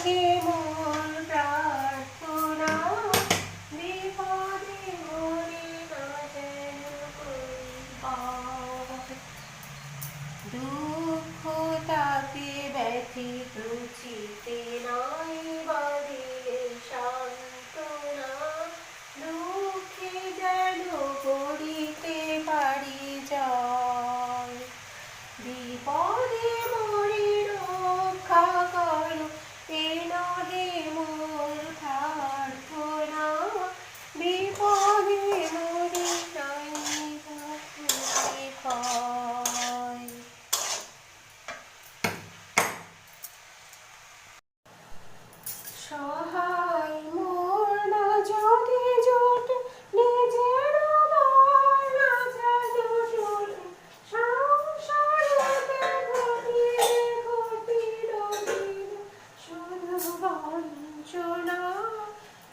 হে মোর প্রার্থনা, বিপদে মরি না যেন করি ভয়। দুঃখ তাকে ব্যথিত চিতে নাই বাঁধিলে সান্ত্বনা, দুঃখে যেন করিতে পারি জয়। বিপদে মরি রক্ষা করো, এ নহে মোর প্রার্থনা, বিপদে মরি নাই ভয়। সহায় মোর না যদি জোট, নিজের বল না যেন জোটে, সংসারেতে ঘটিলে ঘটিল দিন শুধু বঞ্চনা,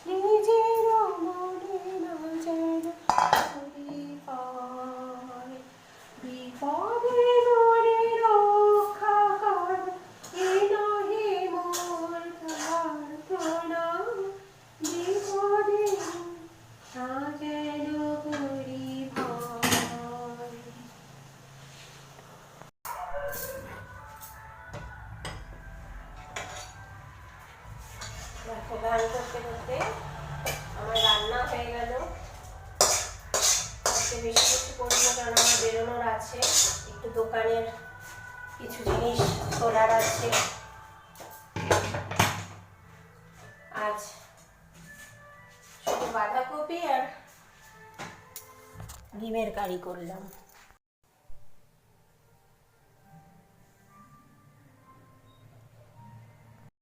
নিজের মনে না যেন করি ভয়। বিপদে মরি রক্ষা কর, এ নহে মোর প্রার্থনা, বিপদে না যেন করি ভয়। দেখো গান করতে করতে আমার রান্না হয়ে গেল। আজকে বেশি কিছু করবো না, কারণ আমার বেরোনোর আছে, একটু দোকানের কিছু জিনিস তোলার আছে। আজ শুধু বাঁধাকপি আর ডিমের কারি করলাম।